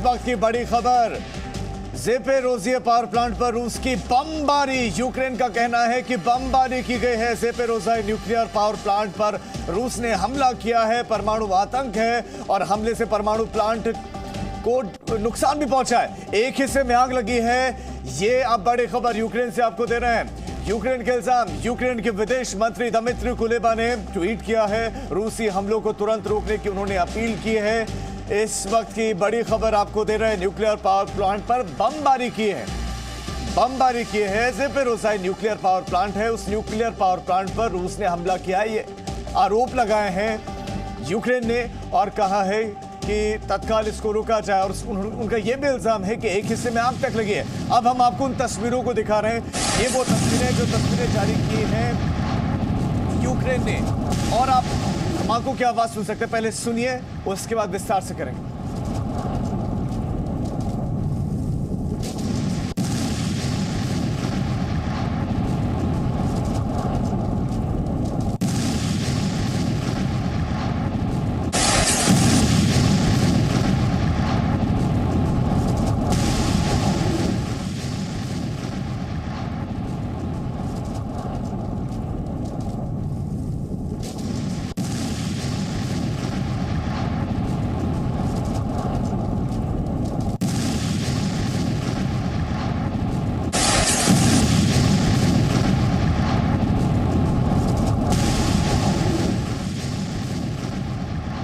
वक्त की बड़ी खबर, ज़ेपोरिज़िया पावर प्लांट पर रूस की बमबारी। यूक्रेन का कहना है कि बमबारी की गई है। ज़ेपोरिज़िया न्यूक्लियर पावर प्लांट पर रूस ने हमला किया है। परमाणु आतंक है और हमले से परमाणु प्लांट को नुकसान भी पहुंचा है। एक हिस्से में आग लगी है। ये अब बड़ी खबर यूक्रेन से आपको दे रहे हैं। यूक्रेन के इल्जाम, यूक्रेन के विदेश मंत्री दिमित्री कुलेबा ने ट्वीट किया है। रूसी हमलों को तुरंत रोकने की उन्होंने अपील की है। इस वक्त की बड़ी खबर आपको दे रहे हैं। न्यूक्लियर पावर प्लांट पर बमबारी की है। बमबारी की है। ज़ेपोरिज़िया न्यूक्लियर पावर प्लांट है, उस न्यूक्लियर पावर प्लांट पर रूस ने हमला किया। ये आरोप लगाए हैं यूक्रेन ने और कहा है कि तत्काल इसको रोका जाए। और उनका यह भी इल्जाम है कि एक हिस्से में आग तक लगी है। अब हम आपको उन तस्वीरों को दिखा रहे हैं। ये वो तस्वीरें जो तस्वीरें जारी की हैं यूक्रेन ने। और आप धमाकों की आवाज सुन सकते हैं। पहले सुनिए, उसके बाद विस्तार से करेंगे।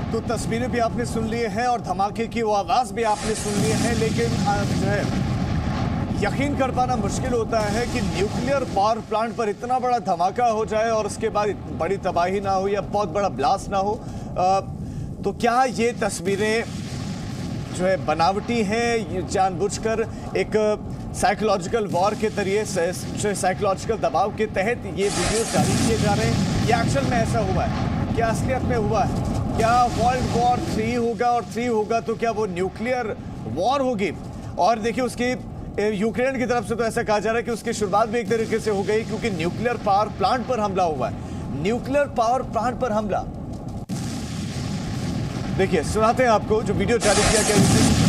तो तस्वीरें भी आपने सुन ली हैं और धमाके की वो आवाज भी आपने सुन ली है। लेकिन जो है यकीन कर पाना मुश्किल होता है कि न्यूक्लियर पावर प्लांट पर इतना बड़ा धमाका हो जाए और उसके बाद बड़ी तबाही ना हो या बहुत बड़ा ब्लास्ट ना हो। तो क्या ये तस्वीरें जो है बनावटी हैं? जानबूझकर एक साइकोलॉजिकल वॉर के जरिए, साइकोलॉजिकल दबाव के तहत ये वीडियो जारी किए जा रहे हैं? या एक्शन में ऐसा हुआ है? क्या असलियत में हुआ है? क्या वर्ल्ड वॉर 3 होगा? और 3 होगा तो क्या वो न्यूक्लियर वॉर होगी? और देखिए, उसकी यूक्रेन की तरफ से तो ऐसा कहा जा रहा है कि उसकी शुरुआत भी एक तरीके से हो गई, क्योंकि न्यूक्लियर पावर प्लांट पर हमला हुआ है। न्यूक्लियर पावर प्लांट पर हमला, देखिए सुनाते हैं आपको जो वीडियो जारी किया गया।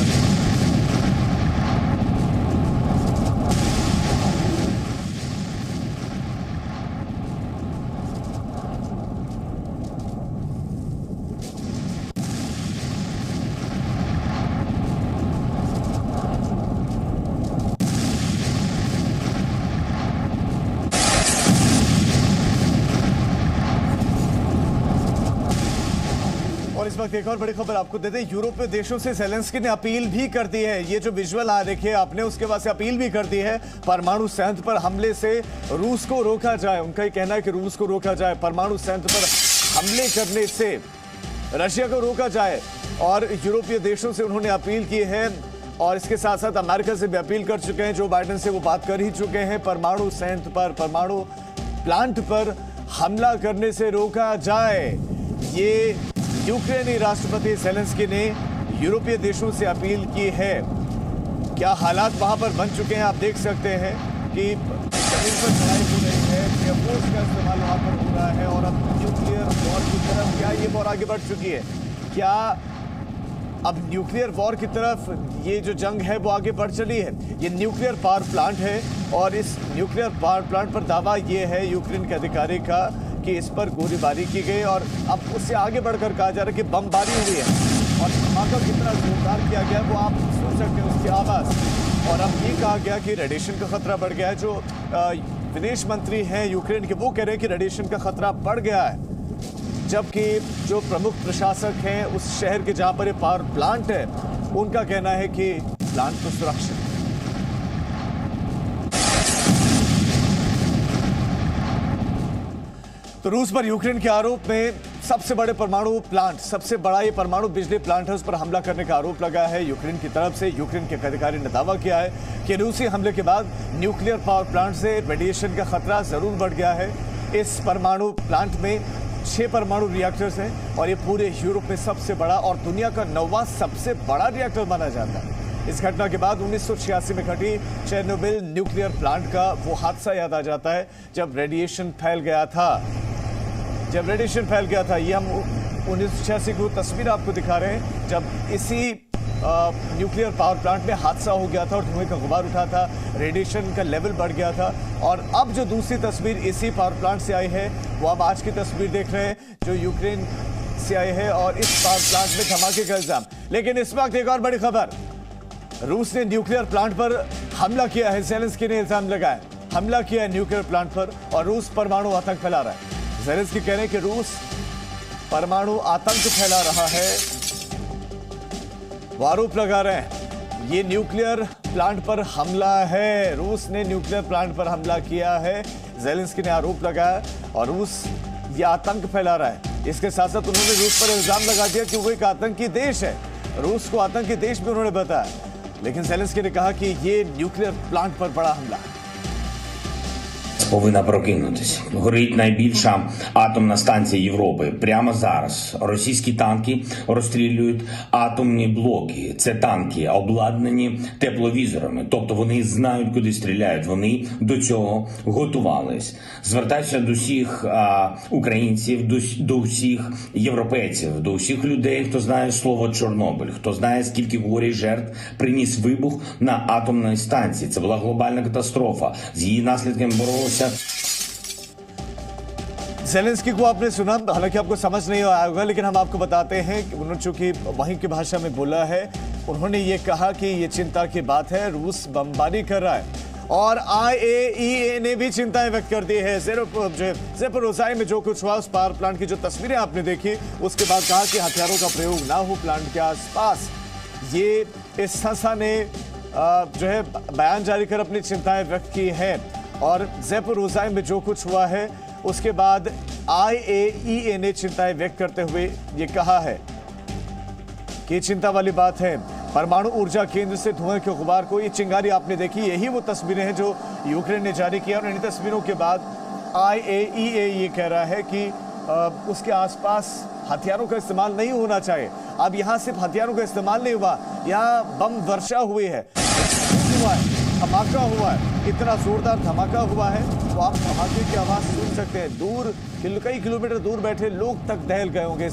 इस वक्त एक और बड़ी खबर आपको देते हैं। यूरोपीय देशों से ज़ेलेंस्की ने अपील भी कर दी है। ये जो विजुअल आ देखिए आपने, उसके बाद से अपील भी कर दी है परमाणु संयंत्र पर हमले से रूस को रोका जाए। उनका ये कहना है कि रूस को रोका जाए, परमाणु संयंत्र पर हमले करने से रशिया को रोका जाए। और यूरोपीय देशों से उन्होंने अपील की है और इसके साथ साथ अमेरिका से भी अपील कर चुके हैं। जो बाइडेन से वो बात कर ही चुके हैं, परमाणु संयंत्र पर, परमाणु प्लांट पर हमला करने से रोका जाए। ये यूक्रेनी राष्ट्रपति ज़ेलेंस्की ने यूरोपीय देशों से अपील की है। क्या हालात वहां पर बन चुके हैं? आप देख सकते हैं कि जमीन पर लड़ाई हो रही है, एयरफोर्स का इस्तेमाल वहां पर हो रहा है और अब न्यूक्लियर वॉर की तरफ क्या ये वॉर आगे बढ़ चुकी है? क्या अब न्यूक्लियर वॉर की तरफ ये जो जंग है वो आगे बढ़ चली है? ये न्यूक्लियर पावर प्लांट है और इस न्यूक्लियर पावर प्लांट पर दावा ये है यूक्रेन के अधिकारी का कि इस पर गोलीबारी की गई। और अब उससे आगे बढ़कर कहा जा रहा है कि बमबारी हुई है और धमाका कितना जोरदार किया गया वो आप सुन सकते हैं उसकी आवाज़। और अब ये कहा गया कि रेडिएशन का खतरा बढ़ गया है। जो विदेश मंत्री हैं यूक्रेन के, वो कह रहे हैं कि रेडिएशन का खतरा बढ़ गया है, जबकि जो प्रमुख प्रशासक हैं उस शहर के जहां पर ये पावर प्लांट है, उनका कहना है कि प्लांट तो सुरक्षित है। तो रूस पर यूक्रेन के आरोप में सबसे बड़े परमाणु प्लांट, सबसे बड़ा ये परमाणु बिजली प्लांट है, उस पर हमला करने का आरोप लगा है यूक्रेन की तरफ से। यूक्रेन के अधिकारी ने दावा किया है कि रूसी हमले के बाद न्यूक्लियर पावर प्लांट से रेडिएशन का खतरा जरूर बढ़ गया है। इस परमाणु प्लांट में 6 परमाणु रिएक्टर्स हैं और ये पूरे यूरोप में सबसे बड़ा और दुनिया का 9वां सबसे बड़ा रिएक्टर माना जाता है। इस घटना के बाद 1986 में घटी चेर्नोबिल न्यूक्लियर प्लांट का वो हादसा याद आ जाता है जब रेडिएशन फैल गया था। ये हम 1986 को तस्वीर आपको दिखा रहे हैं, जब इसी न्यूक्लियर पावर प्लांट में हादसा हो गया था और धुएं का गुबार उठा था, रेडिएशन का लेवल बढ़ गया था। और अब जो दूसरी तस्वीर इसी पावर प्लांट से आई है, वो आप आज की तस्वीर देख रहे हैं जो यूक्रेन से आई है और इस पावर प्लांट में धमाके का इल्जाम। लेकिन इस वक्त एक और बड़ी खबर, रूस ने न्यूक्लियर प्लांट पर हमला किया है। ज़ेलेंस्की ने इल्जाम लगाया, हमला किया है न्यूक्लियर प्लांट पर और रूस परमाणु आतंक फैला रहा है। ज़ेलेंस्की कह रहे हैं कि रूस परमाणु आतंक फैला रहा है, वो आरोप लगा रहे हैं ये न्यूक्लियर प्लांट पर हमला है, रूस ने न्यूक्लियर प्लांट पर हमला किया है। ज़ेलेंस्की ने आरोप लगाया और रूस ये आतंक फैला रहा है। इसके साथ साथ उन्होंने रूस पर इल्जाम लगा दिया कि वो एक आतंकी देश है, रूस को आतंकी देश भी उन्होंने बताया। लेकिन ज़ेलेंस्की ने कहा कि ये न्यूक्लियर प्लांट पर बड़ा हमला है। Повинна прокинутися. Горить найбільша атомна станція Європи. Прямо зараз російські танки розстрілюють атомні блоки. Це танки обладнані тепловізорами. Тобто вони знають, куди стріляють. Вони до цього готувались. Звертаюся до всіх українців, до всіх європейців, до всіх людей, хто знає слово Чорнобиль, хто знає, скільки горя і жертв приніс вибух на атомній станції. Це була глобальна катастрофа. З її наслідками боролися। ज़ेलेंस्की को आपने सुना, हालांकि आपको समझ नहीं आया होगा, लेकिन हम आपको बताते हैं कि उन्होंने चूंकि वहीं की भाषा में बोला है, उन्होंने ये कहा कि ये चिंता की बात है, रूस बमबारी कर रहा है। और IAEA ने भी चिंताएं व्यक्त कर दी है। ज़ेपोरिज़िया में जो कुछ हुआ, उस पावर प्लांट की जो तस्वीरें आपने देखी, उसके बाद कहा कि हथियारों का प्रयोग ना हो प्लांट के आसपास। ये इस संस्था ने जो है बयान जारी कर अपनी चिंताएं व्यक्त की है। और ज़ेपोरिज़िया में जो कुछ हुआ है उसके बाद IAEA ने चिंताएं व्यक्त करते हुए ये कहा है कि चिंता वाली बात है। परमाणु ऊर्जा केंद्र से धुएं के गुबार को, ये चिंगारी आपने देखी, यही वो तस्वीरें हैं जो यूक्रेन ने जारी किया। और इन तस्वीरों के बाद IAEA ये कह रहा है कि उसके आसपास हथियारों का इस्तेमाल नहीं होना चाहिए। अब यहाँ सिर्फ हथियारों का इस्तेमाल नहीं हुआ, यहाँ बम वर्षा हुई है, धमाका हुआ है, इतना जोरदार धमाका हुआ है तो आप धमाके की आवाज सुन सकते हैं। दूर कई किलोमीटर दूर बैठे लोग तक दहल गए होंगे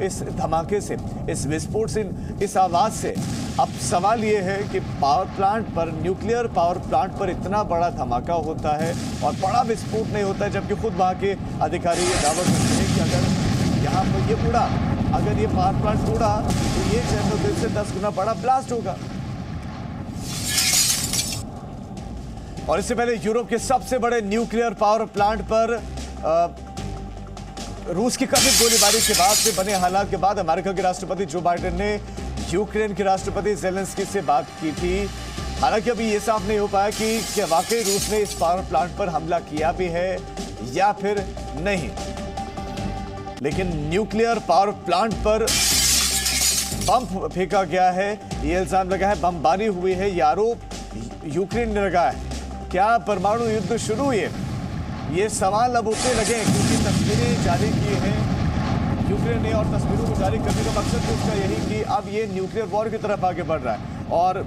इस धमाके से, इस विस्फोट से, इस आवाज से। अब सवाल ये है कि पावर प्लांट पर, न्यूक्लियर पावर प्लांट पर इतना बड़ा धमाका होता है और बड़ा विस्फोट नहीं होता है, जबकि खुद वहां के अधिकारी ये दावा करते हैं कि अगर यहाँ पर ये उड़ा, अगर ये पावर प्लांट उड़ा तो ये चेरनोबिल से 10 गुना बड़ा ब्लास्ट होगा। और इससे पहले यूरोप के सबसे बड़े न्यूक्लियर पावर प्लांट पर रूस की कथित गोलीबारी के बाद से बने हालात के बाद अमेरिका के राष्ट्रपति जो बाइडेन ने यूक्रेन के राष्ट्रपति ज़ेलेंस्की से बात की थी। हालांकि अभी ये साफ नहीं हो पाया कि क्या वाकई रूस ने इस पावर प्लांट पर हमला किया भी है या फिर नहीं। लेकिन न्यूक्लियर पावर प्लांट पर बम फेंका गया है, ये इल्जाम लगा है, बमबारी हुई है, ये आरोप यूक्रेन ने लगाया है। क्या परमाणु युद्ध शुरू हुई है? ये सवाल अब उठने लगे क्योंकि तस्वीरें जारी की हैं यूक्रेन ने और तस्वीरों को जारी करने का मकसद तो उसका यही कि अब ये न्यूक्लियर वॉर की तरफ आगे बढ़ रहा है। और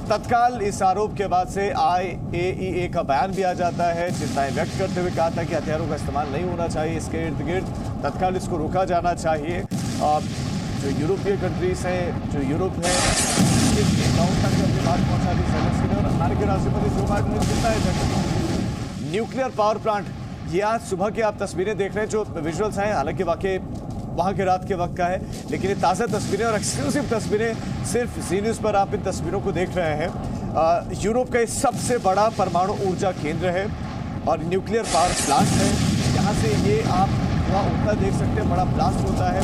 तत्काल इस आरोप के बाद से IAEA का बयान भी आ जाता है, चिंताएं व्यक्त करते हुए कहा था कि हथियारों का इस्तेमाल नहीं होना चाहिए, इसके इर्द गिर्द तत्काल इसको रोका जाना चाहिए। जो यूरोपीय कंट्रीज हैं, जो यूरोप है, तक अपनी बात पहुंचा दी ज़ेलेंस्की ने और अमेरिकी राष्ट्रपति जो बाइडेन ने चिंताएं व्यक्त की। न्यूक्लियर पावर प्लांट, ये आज सुबह की आप तस्वीरें देख रहे हैं, जो विजुअल्स हैं, हालांकि वाकई वहाँ के रात के वक्त का है, लेकिन ये ताज़ा तस्वीरें और एक्सक्लूसिव तस्वीरें सिर्फ जी न्यूज़ पर आप इन तस्वीरों को देख रहे हैं। यूरोप का ये सबसे बड़ा परमाणु ऊर्जा केंद्र है और न्यूक्लियर पावर प्लांट है। यहाँ से ये आप वहाँ उड़ता देख सकते हैं, बड़ा ब्लास्ट होता है।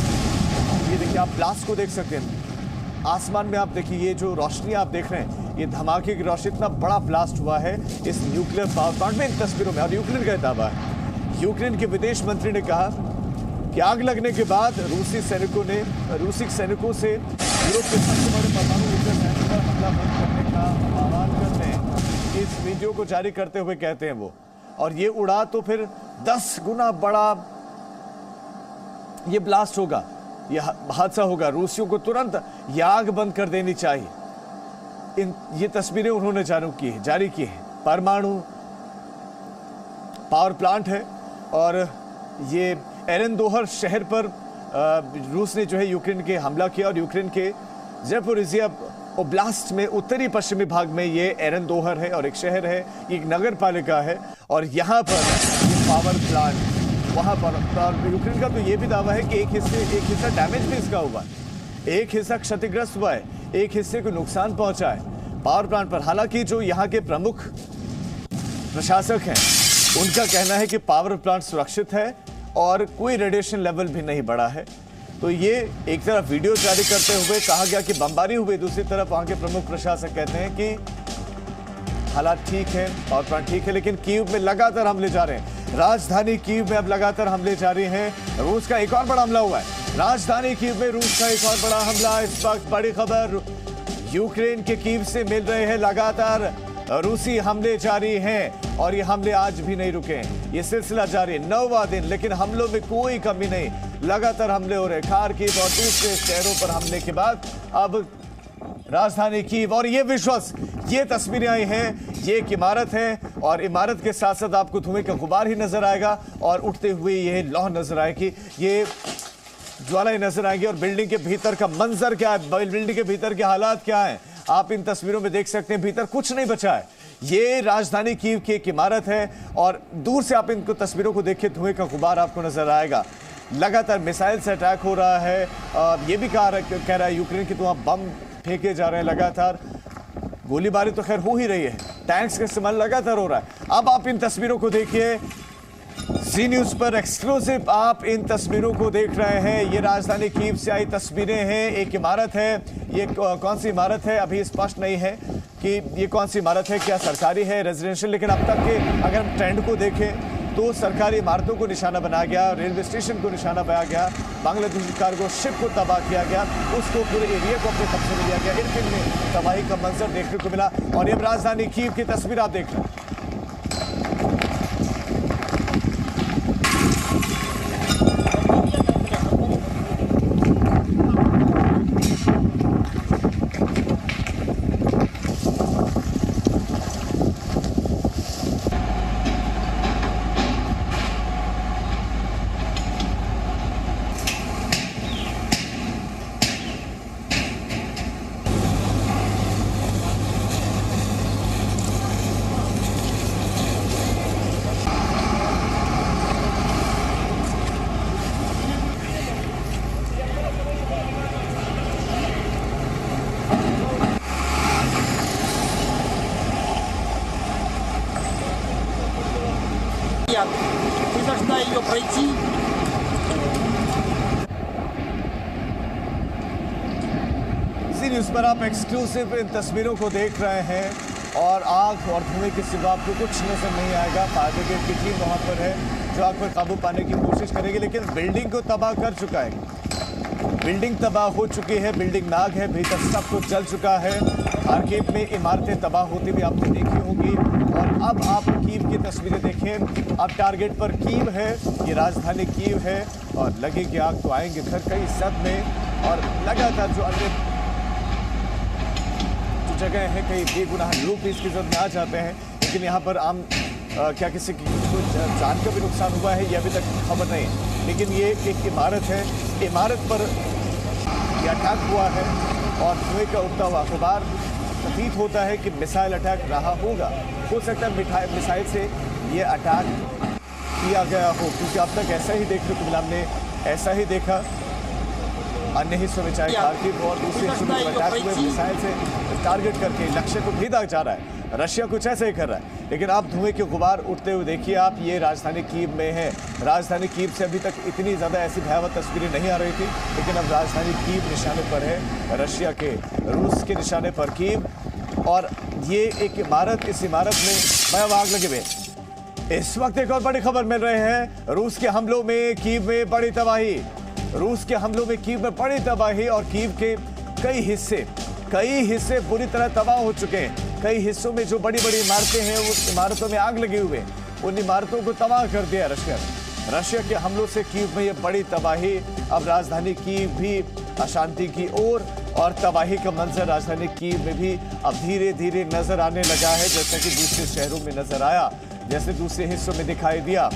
ये देखिए, आप ब्लास्ट को देख सकते हैं आसमान में। आप देखिए, ये जो रोशनी आप देख रहे हैं, ये धमाके की रोशनी, इतना बड़ा ब्लास्ट हुआ है इस न्यूक्लियर पावर प्लांट में इन तस्वीरों में। और यूक्रेन का दावा है, यूक्रेन के विदेश मंत्री ने कहा कि आग लगने के बाद रूसी सैनिकों से यूरोप के सबसे बड़े परमाणु ऊर्जा संयंत्र पर हमला बंद करने का आह्वान करते हैं। इस वीडियो को जारी करते हुए कहते हैं वो, और ये उड़ा तो फिर 10 गुना बड़ा ये ब्लास्ट होगा, ये हादसा होगा। रूसियों को तुरंत ये आग बंद कर देनी चाहिए। ये तस्वीरें उन्होंने जारी की है। परमाणु पावर प्लांट है और ये एरेनदोहर शहर पर रूस ने जो है यूक्रेन के हमला किया और यूक्रेन के ज़ैपोरिज़िया ओब्लास्ट में उत्तरी पश्चिमी भाग में ये एरेनदोहर है और एक शहर है, एक नगर पालिका है और यहाँ पर पावर प्लांट वहाँ पर यूक्रेन का तो ये भी दावा है कि एक हिस्सा डैमेज भी इसका हुआ है, एक हिस्सा क्षतिग्रस्त हुआ है, एक हिस्से को नुकसान पहुंचा है पावर प्लांट पर। हालांकि जो यहाँ के प्रमुख प्रशासक हैं उनका कहना है कि पावर प्लांट सुरक्षित है और कोई रेडिएशन लेवल भी नहीं बढ़ा है। तो ये एक तरफ वीडियो जारी करते हुए कहा गया कि बमबारी हुई, दूसरी तरफ वहां के प्रमुख प्रशासक कहते हैं कि हालात ठीक है, पावर प्लांट ठीक है, लेकिन कीव में लगातार हमले जा रहे हैं। राजधानी कीव में अब लगातार हमले जारी हैं। रूस का एक और बड़ा हमला हुआ है, राजधानी कीव में रूस का एक और बड़ा हमला। इस वक्त बड़ी खबर यूक्रेन के कीव से मिल रहे हैं, लगातार रूसी हमले जारी हैं और ये हमले आज भी नहीं रुके। ये सिलसिला जारी 9वां दिन, लेकिन हमलों में कोई कमी नहीं, लगातार हमले हो रहे। खार्किव और दूसरे शहरों पर हमले के बाद अब राजधानी कीव और ये विश्वास, ये तस्वीरें आई हैं, ये एक इमारत है और इमारत के साथ साथ आपको धुएं का गुबार ही नजर आएगा और उठते हुए ये लौ नजर आएगी, ये ज्वालाएं नजर आएंगी और बिल्डिंग के भीतर का मंजर क्या है, बिल्डिंग के भीतर के हालात क्या है, आप इन तस्वीरों में देख सकते हैं। भीतर कुछ नहीं बचा है। ये राजधानी कीव की एक इमारत है और दूर से आप इनको तस्वीरों को देखिए, धुएं का गुबार आपको नजर आएगा। लगातार मिसाइल से अटैक हो रहा है। ये भी कह रहा है यूक्रेन की तो वहां बम फेंके जा रहे हैं, लगातार गोलीबारी तो खैर हो ही रही है, टैंक्स का इस्तेमाल लगातार हो रहा है। अब आप इन तस्वीरों को देखिए, जी न्यूज पर एक्सक्लूसिव आप इन तस्वीरों को देख रहे हैं। ये राजधानी कीव से आई तस्वीरें हैं। एक इमारत है, ये कौन सी इमारत है अभी स्पष्ट नहीं है कि ये कौन सी इमारत है, क्या सरकारी है, रेजिडेंशियल, लेकिन अब तक के अगर हम ट्रेंड को देखें तो सरकारी इमारतों को निशाना बनाया गया, रेलवे स्टेशन को निशाना बनाया गया, बांग्लादेशी कार्गो शिप को तबाह किया गया, उसको पूरे एरिया को अपने कब्जे में लिया गया। इरबिल में तबाही का मंजर देखने को मिला और ये राजधानी कीव की तस्वीर आप देख रहे हैं। Ты должна ее пройти. जी न्यूज पर आप एक्सक्लूसिव इन तस्वीरों को देख रहे हैं और आग और धुएं के सिवा आपको कुछ नजर नहीं आएगा। फायर ब्रिगेड की टीम वहां पर है जो आग पर काबू पाने की कोशिश करेगी, लेकिन बिल्डिंग को तबाह कर चुका है। बिल्डिंग तबाह हो चुकी है, बिल्डिंग नाग है, भीतर सब कुछ जल चुका है। खार्किव में इमारतें तबाह होती हुई आपने देखी होगी और अब आप कीव की तस्वीरें देखें। अब टारगेट पर कीव है, ये राजधानी कीव है और लगेगी आग तो आएंगे घर कई सब में और लगातार जो अन्य जगह है कई बेगुनाह लोग भी इसकी जरूरत में आ जाते हैं, लेकिन यहाँ पर आम क्या किसी की कुछ जान का भी नुकसान हुआ है ये अभी तक खबर नहीं है। लेकिन ये एक इमारत है, इमारत पर ये अटैक हुआ है और धुएं का उठता हुआ गुबार प्रतीत होता है कि मिसाइल अटैक रहा होगा। हो सकता है मिसाइल से ये अटैक किया गया हो, क्योंकि अब तक ऐसा ही देखने को मिला, हमने ऐसा ही देखा अन्य हिस्सों में, चाहे खार्किव और दूसरे हिस्सों में अटैक हुए मिसाइल से टारगेट करके लक्ष्य को भेदा जा रहा है। रशिया कुछ ऐसे ही कर रहा है, लेकिन आप धुएं के गुबार उठते हुए देखिए आप, ये राजधानी कीव में है। राजधानी कीव से अभी तक इतनी ज़्यादा ऐसी भयावह तस्वीरें नहीं आ रही थी, लेकिन अब राजधानी कीव निशाने पर है, रशिया के, रूस के निशाने पर कीव। और ये एक इमारत, इस इमारत में भयावह आग लगे हुए। इस वक्त एक और बड़ी खबर मिल रही है, रूस के हमलों में कीव में बड़ी तबाही। रूस के हमलों में कीव में बड़ी तबाही और कीव के कई हिस्से बुरी तरह तबाह हो चुके हैं। कई हिस्सों में जो बड़ी बड़ी इमारतें हैं उस इमारतों में आग लगी हुई है, उन इमारतों को तबाह कर दिया रशिया के हमलों से कीव में ये बड़ी तबाही। अब राजधानी कीव भी अशांति की ओर और तबाही का मंजर राजधानी कीव में भी अब धीरे धीरे नजर आने लगा है, जैसा कि दूसरे शहरों में नजर आया, जैसे दूसरे हिस्सों में दिखाई दिया।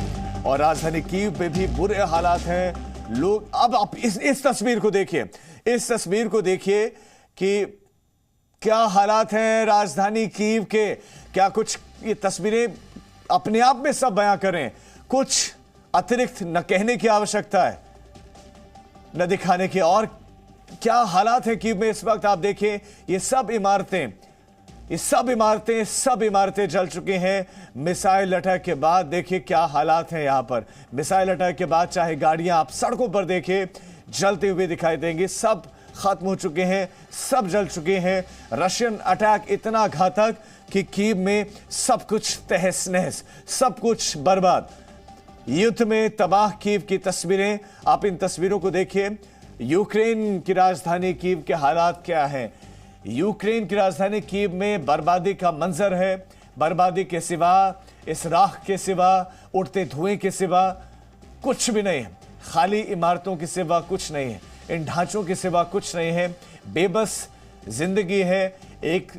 और राजधानी कीव में भी बुरे हालात हैं। लोग अब आप इस तस्वीर को देखिए, इस तस्वीर को देखिए, कि क्या हालात हैं राजधानी कीव के। क्या कुछ ये तस्वीरें अपने आप में सब बयां करें, कुछ अतिरिक्त न कहने की आवश्यकता है न दिखाने की। और क्या हालात है कीव में इस वक्त आप देखें, ये सब इमारतें जल चुकी हैं मिसाइल अटैक के बाद। देखिए क्या हालात हैं यहां पर। मिसाइल अटैक के बाद चाहे गाड़ियां आप सड़कों पर देखें जलते हुए दिखाई देंगी, सब खत्म हो चुके हैं, सब जल चुके हैं। रशियन अटैक इतना घातक कि कीव में सब कुछ तहस नहस, सब कुछ बर्बाद। युद्ध में तबाह कीव की तस्वीरें, आप इन तस्वीरों को देखिए। यूक्रेन की राजधानी कीव के हालात क्या हैं। यूक्रेन की राजधानी कीव में बर्बादी का मंजर है। बर्बादी के सिवा, इस राख के सिवा, उड़ते धुएं के सिवा कुछ भी नहीं है। खाली इमारतों के सिवा कुछ नहीं है, इन ढांचों के सिवा कुछ नहीं है। बेबस जिंदगी है, एक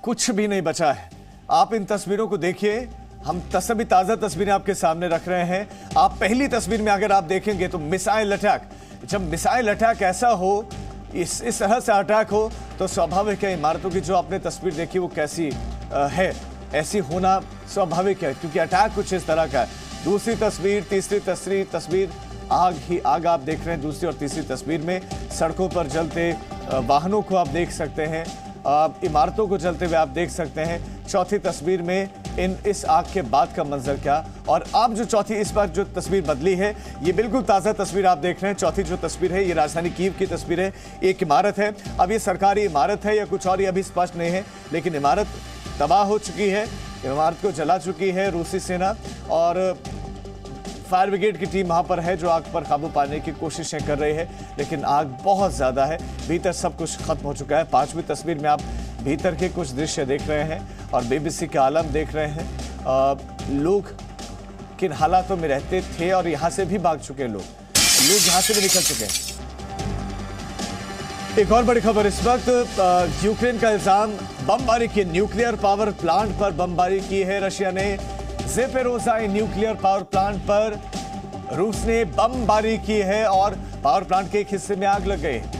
कुछ भी नहीं बचा है। आप इन तस्वीरों को देखिए, हम सभी ताजा तस्वीरें आपके सामने रख रहे हैं। आप पहली तस्वीर में अगर आप देखेंगे तो मिसाइल अटैक, जब मिसाइल अटैक ऐसा हो, इस तरह से अटैक हो, तो स्वाभाविक है इमारतों की जो आपने तस्वीर देखी वो कैसी है, ऐसी होना स्वाभाविक है क्योंकि अटैक कुछ इस तरह का है। दूसरी तस्वीर, तीसरी तस्वीर, आग ही आग आप देख रहे हैं। दूसरी और तीसरी तस्वीर में सड़कों पर जलते वाहनों को आप देख सकते हैं, इमारतों को जलते हुए आप देख सकते हैं। चौथी तस्वीर में इस आग के बाद का मंजर क्या। और आप जो चौथी इस बार जो तस्वीर बदली है, ये बिल्कुल ताज़ा तस्वीर आप देख रहे हैं। चौथी जो तस्वीर है ये राजधानी कीव की तस्वीर है। एक इमारत है, अब ये सरकारी इमारत है या कुछ और ये अभी स्पष्ट नहीं है, लेकिन इमारत तबाह हो चुकी है, इमारत को जला चुकी है रूसी सेना। और फायर ब्रिगेड की टीम वहां पर है जो आग पर काबू पाने की कोशिशें कर रही है, लेकिन आग बहुत ज्यादा है। भीतर सब कुछ खत्म हो चुका है। पांचवी तस्वीर में आप भीतर के कुछ दृश्य देख रहे हैं और बीबीसी के आलम देख रहे हैं। लोग किन हालातों में रहते थे और यहां से भी भाग चुके लोग यहां से भी निकल चुके हैं। एक और बड़ी खबर इस वक्त, यूक्रेन का इल्जाम बमबारी की, न्यूक्लियर पावर प्लांट पर बमबारी की है रशिया ने। ज़ेपोरिज़िया न्यूक्लियर पावर प्लांट पर रूस ने बमबारी की है और पावर प्लांट के एक हिस्से में आग लग गई है।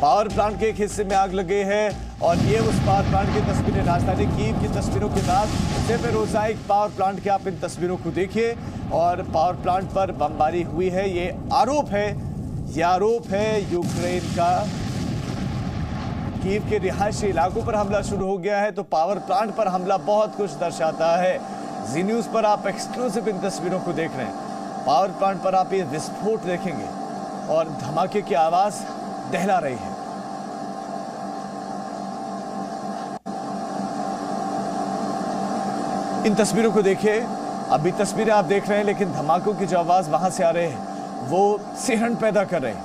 पावर प्लांट के एक हिस्से में आग लग गई है और ये उस पावर प्लांट की तस्वीरें, राजधानी कीव की तस्वीरों के साथ ज़ेपोरिज़िया पावर प्लांट के आप इन तस्वीरों को देखिए। और पावर प्लांट पर बमबारी हुई है, ये आरोप है यूक्रेन का। कीव के रिहायशी इलाकों पर हमला शुरू हो गया है तो पावर प्लांट पर हमला बहुत कुछ दर्शाता है। जी न्यूज़ पर आप एक्सक्लूसिव इन तस्वीरों को देख रहे हैं। पावर प्लांट पर आप ये विस्फोट देखेंगे और धमाके की आवाज दहला रही है। इन तस्वीरों को देखिए, अभी तस्वीरें आप देख रहे हैं लेकिन धमाकों की जो आवाज वहां से आ रही है वो सिहरन पैदा कर रहे हैं।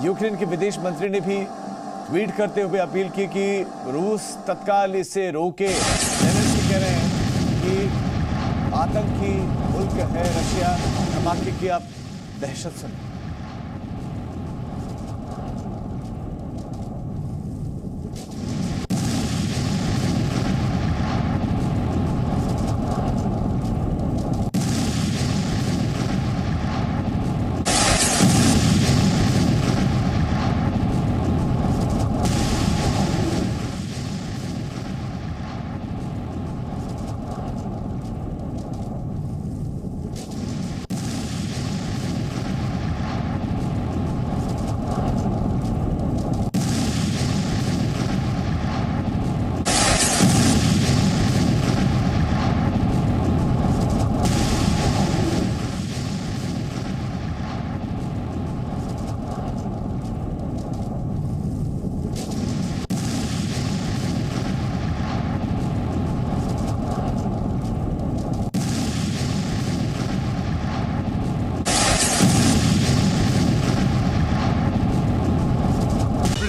यूक्रेन के विदेश मंत्री ने भी ट्वीट करते हुए अपील की कि रूस तत्काल इसे रोके। ज़ेलेंस्की कह रहे हैं कि आतंकी मुल्क है रशिया। धमाके की आप दहशत सुनिए।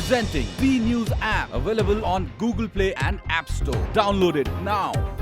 Presenting B News app, available on Google Play and App Store. Download it now.